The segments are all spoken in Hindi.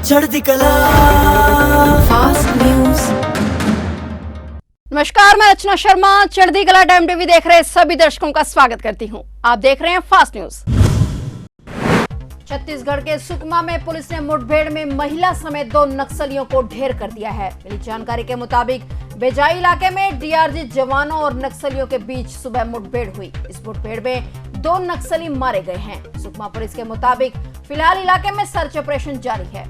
चढ़ती कला फास्ट न्यूज। नमस्कार, मैं रचना शर्मा चढ़ती कला टाइम टीवी देख रहे सभी दर्शकों का स्वागत करती हूं। आप देख रहे हैं फास्ट न्यूज। छत्तीसगढ़ के सुकमा में पुलिस ने मुठभेड़ में महिला समेत 2 नक्सलियों को ढेर कर दिया है। मिली जानकारी के मुताबिक बेजाई इलाके में डीआरजी जवानों और नक्सलियों के बीच सुबह मुठभेड़ हुई। इस मुठभेड़ में 2 नक्सली मारे गए हैं। सुकमा पुलिस के मुताबिक फिलहाल इलाके में सर्च ऑपरेशन जारी है।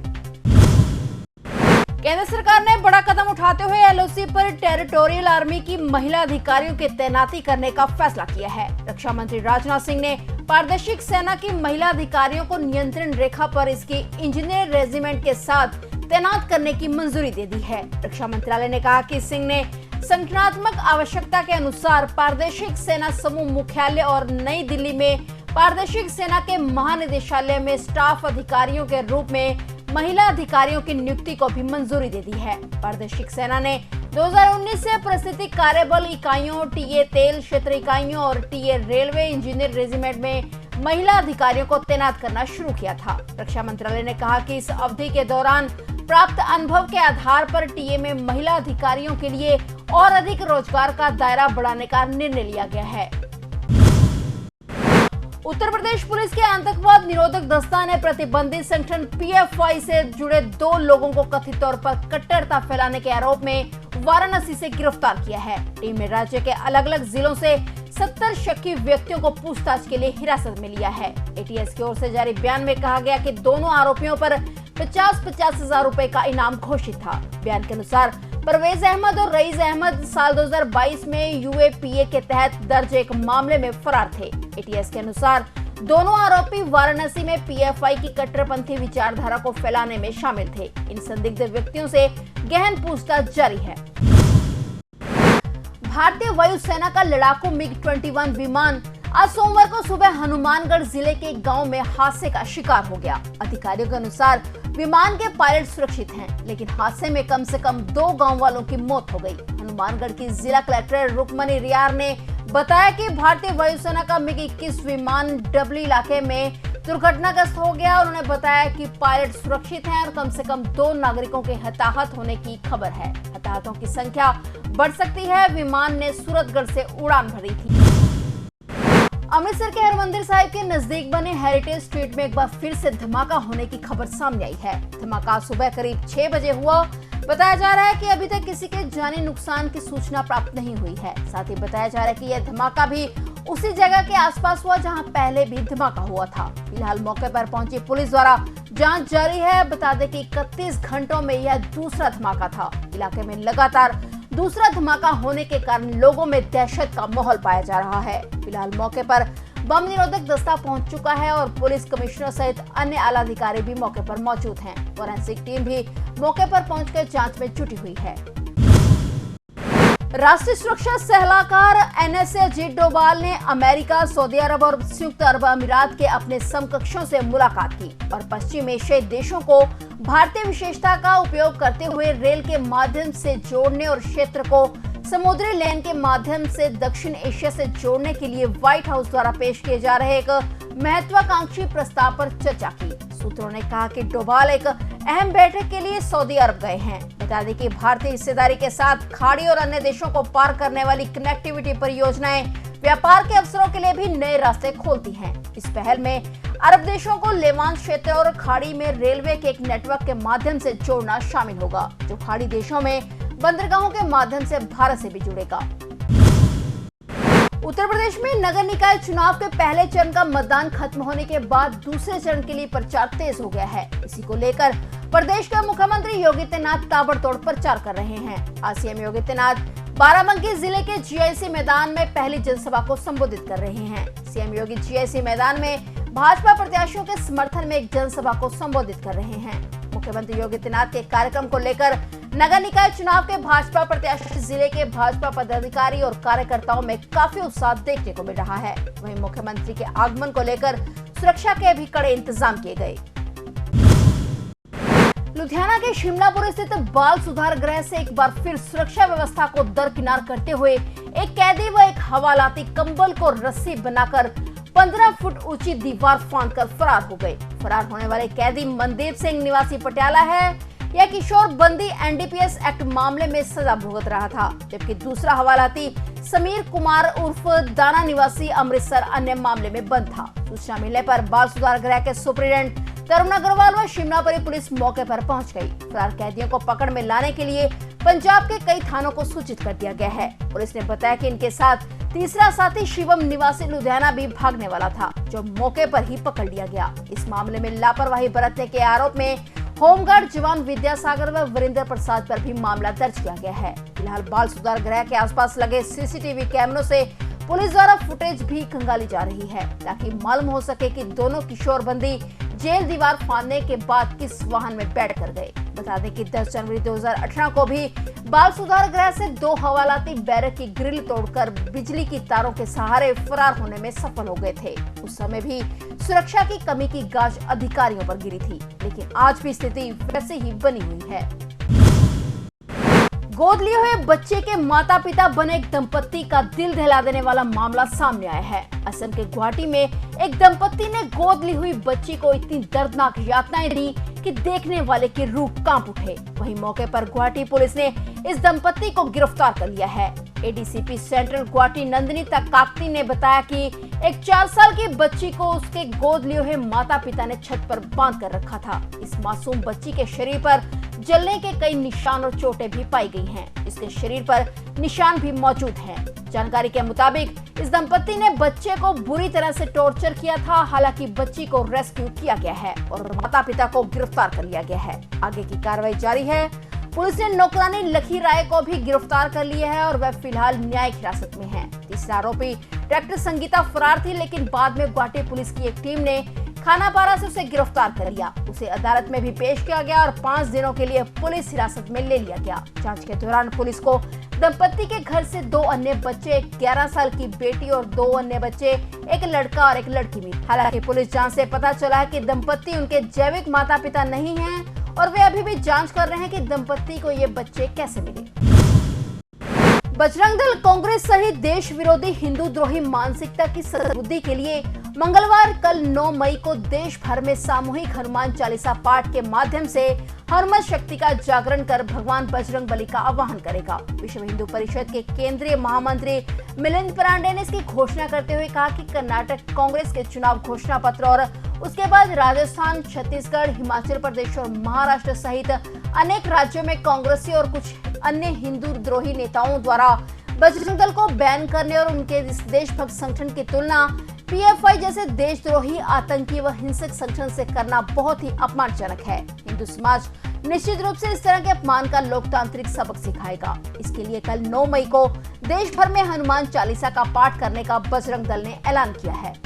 केंद्र सरकार ने बड़ा कदम उठाते हुए एलओसी पर टेरिटोरियल आर्मी की महिला अधिकारियों की तैनाती करने का फैसला किया है। रक्षा मंत्री राजनाथ सिंह ने प्रादेशिक सेना की महिला अधिकारियों को नियंत्रण रेखा पर इसकी इंजीनियर रेजिमेंट के साथ तैनात करने की मंजूरी दे दी है। रक्षा मंत्रालय ने कहा कि सिंह ने संगठनात्मक आवश्यकता के अनुसार प्रादेशिक सेना समूह मुख्यालय और नई दिल्ली में प्रादेशिक सेना के महानिदेशालय में स्टाफ अधिकारियों के रूप में महिला अधिकारियों की नियुक्ति को भी मंजूरी दे दी है। प्रादेशिक सेना ने 2019 से परिस्थितिक कार्यबल इकाइयों, टीए तेल क्षेत्र इकाइयों और टीए रेलवे इंजीनियर रेजिमेंट में महिला अधिकारियों को तैनात करना शुरू किया था। रक्षा मंत्रालय ने कहा कि इस अवधि के दौरान प्राप्त अनुभव के आधार पर टीए में महिला अधिकारियों के लिए और अधिक रोजगार का दायरा बढ़ाने का निर्णय लिया गया है। उत्तर प्रदेश पुलिस के आतंकवाद निरोधक दस्ता ने प्रतिबंधित संगठन पीएफआई से जुड़े 2 लोगों को कथित तौर पर कट्टरता फैलाने के आरोप में वाराणसी से गिरफ्तार किया है। टीम ने राज्य के अलग अलग जिलों से 70 शक्की व्यक्तियों को पूछताछ के लिए हिरासत में लिया है। एटीएस की ओर से जारी बयान में कहा गया कि दोनों आरोपियों पर 50-50 हजार रुपए का इनाम घोषित था। बयान के अनुसार परवेज अहमद और रईस अहमद साल 2022 में यूएपीए के तहत दर्ज एक मामले में फरार थे। एटीएस के अनुसार दोनों आरोपी वाराणसी में पीएफआई की कट्टरपंथी विचारधारा को फैलाने में शामिल थे। इन संदिग्ध व्यक्तियों से गहन पूछताछ जारी है। भारतीय वायुसेना का लड़ाकू मिग-21 विमान आज सोमवार को सुबह हनुमानगढ़ जिले के एक गांव में हादसे का शिकार हो गया। अधिकारियों के अनुसार विमान के पायलट सुरक्षित हैं, लेकिन हादसे में कम से कम 2 गांव वालों की मौत हो गई। हनुमानगढ़ की जिला कलेक्टर रुक्मणी रियार ने बताया कि भारतीय वायुसेना का मिग-21 विमान डबली इलाके में दुर्घटनाग्रस्त हो गया। उन्होंने बताया कि पायलट सुरक्षित हैं और कम से कम 2 नागरिकों के हताहत होने की खबर है। हताहतों की संख्या बढ़ सकती है। विमान ने सूरतगढ़ से उड़ान भरी थी। अमृतसर के हरमंदिर साहिब के नजदीक बने हेरिटेज स्ट्रीट में एक बार फिर से धमाका होने की खबर सामने आई है। धमाका सुबह करीब 6 बजे हुआ। बताया जा रहा है कि अभी तक किसी के जानी नुकसान की सूचना प्राप्त नहीं हुई है। साथ ही बताया जा रहा है कि यह धमाका भी उसी जगह के आसपास हुआ जहां पहले भी धमाका हुआ था। फिलहाल मौके पर पहुंची पुलिस द्वारा जांच जारी है। बता दें कि 31 घंटों में यह दूसरा धमाका था। इलाके में लगातार दूसरा धमाका होने के कारण लोगों में दहशत का माहौल पाया जा रहा है। फिलहाल मौके पर बम निरोधक दस्ता पहुंच चुका है और पुलिस कमिश्नर सहित अन्य आला अधिकारी भी मौके पर मौजूद हैं। फोरेंसिक टीम भी मौके पर पहुंचकर जांच में जुटी हुई है। राष्ट्रीय सुरक्षा सलाहकार एनएसए अजीत डोभाल ने अमेरिका, सऊदी अरब और संयुक्त अरब अमीरात के अपने समकक्षों से मुलाकात की और पश्चिम एशियाई देशों को भारतीय विशेषता का उपयोग करते हुए रेल के माध्यम से जोड़ने और क्षेत्र को समुद्री लेन के माध्यम से दक्षिण एशिया से जोड़ने के लिए व्हाइट हाउस द्वारा पेश किए जा रहे एक महत्वाकांक्षी प्रस्ताव पर चर्चा की। सूत्रों ने कहा कि डोभाल एक अहम बैठक के लिए सऊदी अरब गए हैं। बता दें कि भारतीय हिस्सेदारी के साथ खाड़ी और अन्य देशों को पार करने वाली कनेक्टिविटी परियोजनाएं व्यापार के अवसरों के लिए भी नए रास्ते खोलती हैं। इस पहल में अरब देशों को लेवांत क्षेत्र और खाड़ी में रेलवे के एक नेटवर्क के माध्यम से जोड़ना शामिल होगा, जो खाड़ी देशों में बंदरगाहों के माध्यम से भारत से भी जुड़ेगा। उत्तर प्रदेश में नगर निकाय चुनाव के पहले चरण का मतदान खत्म होने के बाद दूसरे चरण के लिए प्रचार तेज हो गया है। इसी को लेकर प्रदेश के मुख्यमंत्री योगी आदित्यनाथ ताबड़तोड़ प्रचार कर रहे हैं। आज सीएम योगी आदित्यनाथ बाराबंकी जिले के जीआईसी मैदान में पहली जनसभा को संबोधित कर रहे हैं। सीएम योगी जीआईसी मैदान में भाजपा प्रत्याशियों के समर्थन में एक जनसभा को संबोधित कर रहे हैं। मुख्यमंत्री योगी आदित्यनाथ के कार्यक्रम को लेकर नगर निकाय चुनाव के भाजपा प्रत्याशी जिले के भाजपा पदाधिकारी और कार्यकर्ताओं में काफी उत्साह देखने को मिल रहा है। वहीं मुख्यमंत्री के आगमन को लेकर सुरक्षा के भी कड़े इंतजाम किए गए। लुधियाना के शिमलापुर स्थित बाल सुधार गृह से एक बार फिर सुरक्षा व्यवस्था को दरकिनार करते हुए एक कैदी व एक हवालाती कंबल को रस्सी बनाकर 15 फुट ऊंची दीवार फांदकर फरार हो गए। फरार होने वाले कैदी मनदीप सिंह निवासी पटियाला है। यह किशोर बंदी एनडीपीएस एक्ट मामले में सजा भुगत रहा था, जबकि दूसरा हवालाती समीर कुमार उर्फ दाना निवासी अमृतसर अन्य मामले में बंद था। सूचना मिलने पर बाल सुधार गृह के सुप्रीडेंट तरुण अग्रवाल व शिमलापुरी पुलिस मौके पर पहुंच गई। फरार कैदियों को पकड़ में लाने के लिए पंजाब के कई थानों को सूचित कर दिया गया है। पुलिस ने बताया कि इनके साथ तीसरा साथी शिवम निवासी लुधियाना भी भागने वाला था, जो मौके पर ही पकड़ लिया गया। इस मामले में लापरवाही बरतने के आरोप में होमगार्ड जवान विद्यासागर व वीरेंद्र प्रसाद पर भी मामला दर्ज किया गया है। फिलहाल बाल सुधार गृह के आसपास लगे सीसीटीवी कैमरों से पुलिस द्वारा फुटेज भी खंगाली जा रही है, ताकि मालूम हो सके कि दोनों किशोर बंदी जेल दीवार फाड़ने के बाद किस वाहन में बैठ कर गए। बता दें कि 10 जनवरी 2018 को भी बाल सुधार गृह से 2 हवालाती बैरक की ग्रिल तोड़कर बिजली की तारों के सहारे फरार होने में सफल हो गए थे। उस समय भी सुरक्षा की कमी की गाज अधिकारियों पर गिरी थी, लेकिन आज भी स्थिति वैसे ही बनी हुई है। गोद लिए हुए बच्चे के माता पिता बने एक दंपत्ति का दिल दहला देने वाला मामला सामने आया है। असम के गुवाहाटी में एक दंपत्ति ने गोद ली हुई बच्ची को इतनी दर्दनाक यातनाएं दी कि देखने वाले के रूह कांप उठे। वहीं मौके पर गुवाहाटी पुलिस ने इस दंपत्ति को गिरफ्तार कर लिया है। एडीसीपी सेंट्रल गुवाहाटी नंदिनी काकती ने बताया कि एक 4 साल की बच्ची को उसके गोद लिए हुए माता पिता ने छत पर बांध कर रखा था। इस मासूम बच्ची के शरीर पर जलने के कई निशान और चोटें भी पाई गई हैं। इसके शरीर पर निशान भी मौजूद हैं। जानकारी के मुताबिक इस दंपत्ति ने बच्चे को बुरी तरह से टॉर्चर किया था। हालांकि बच्ची को रेस्क्यू किया गया है और माता पिता को गिरफ्तार कर लिया गया है। आगे की कार्रवाई जारी है। पुलिस ने नौकरानी लखी राय को भी गिरफ्तार कर लिया है और वह फिलहाल न्यायिक हिरासत में है। तीसरा आरोपी डॉक्टर संगीता फरार थी, लेकिन बाद में गुवाहाटी पुलिस की एक टीम ने खानापारा से उसे गिरफ्तार कर लिया। उसे अदालत में भी पेश किया गया और 5 दिनों के लिए पुलिस हिरासत में ले लिया गया। जांच के दौरान पुलिस को दंपत्ति के घर से 2 अन्य बच्चे, एक 11 साल की बेटी और 2 अन्य बच्चे, एक लड़का और एक लड़की मिली। हालांकि पुलिस जांच से पता चला है कि दंपत्ति उनके जैविक माता पिता नहीं हैं और वे अभी भी जांच कर रहे हैं कि दंपत्ति को ये बच्चे कैसे मिले। बजरंग दल कांग्रेस सहित देश विरोधी हिंदू द्रोही मानसिकता की सद्बुद्धि के लिए मंगलवार कल 9 मई को देश भर में सामूहिक हनुमान चालीसा पाठ के माध्यम से हनुमत शक्ति का जागरण कर भगवान बजरंग बली का आह्वान करेगा। विश्व हिंदू परिषद के केंद्रीय महामंत्री मिलिंद पांडे ने इसकी घोषणा करते हुए कहा कि कर्नाटक कांग्रेस के चुनाव घोषणा पत्र और उसके बाद राजस्थान, छत्तीसगढ़, हिमाचल प्रदेश और महाराष्ट्र सहित अनेक राज्यों में कांग्रेसी और कुछ अन्य हिंदू द्रोही नेताओं द्वारा बजरंग दल को बैन करने और उनके इस देशभक्त संगठन की तुलना पीएफआई जैसे देशद्रोही, आतंकी व हिंसक संगठन से करना बहुत ही अपमानजनक है। हिंदू समाज निश्चित रूप से इस तरह के अपमान का लोकतांत्रिक सबक सिखाएगा। इसके लिए कल 9 मई को देश भर में हनुमान चालीसा का पाठ करने का बजरंग दल ने ऐलान किया है।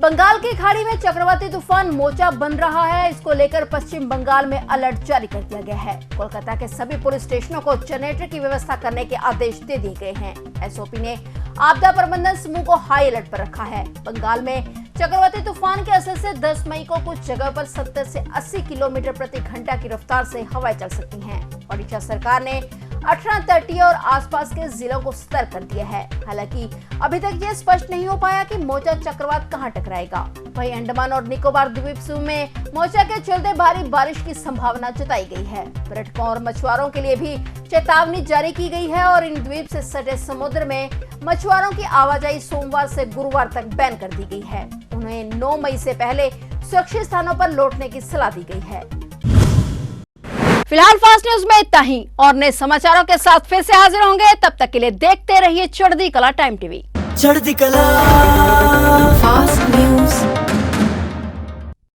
बंगाल की खाड़ी में चक्रवाती तूफान मोचा बन रहा है। इसको लेकर पश्चिम बंगाल में अलर्ट जारी कर दिया गया है। कोलकाता के सभी पुलिस स्टेशनों को जनरेटर की व्यवस्था करने के आदेश दे दिए गए हैं। एसओपी ने आपदा प्रबंधन समूह को हाई अलर्ट पर रखा है। बंगाल में चक्रवाती तूफान के असर से 10 मई को कुछ जगह पर 70 से 80 किलोमीटर प्रति घंटा की रफ्तार से हवाएं चल सकती हैं। ओडिशा सरकार ने 18 तटीय और आसपास के जिलों को सतर्क कर दिया है। हालांकि अभी तक यह स्पष्ट नहीं हो पाया कि मोचा चक्रवात कहां टकराएगा। वहीं अंडमान और निकोबार द्वीप समूह में मोचा के चलते भारी बारिश की संभावना जताई गई है। पर्यटकों और मछुआरों के लिए भी चेतावनी जारी की गई है और इन द्वीप से सटे समुद्र में मछुआरों की आवाजाही सोमवार से गुरुवार तक बैन कर दी गई है। उन्हें 9 मई से पहले सुरक्षित स्थानों पर लौटने की सलाह दी गई है। फिलहाल फास्ट न्यूज में इतना ही और नए समाचारों के साथ फिर से हाजिर होंगे। तब तक के लिए देखते रहिए चढ़ती कला टाइम टीवी। चढ़ती कला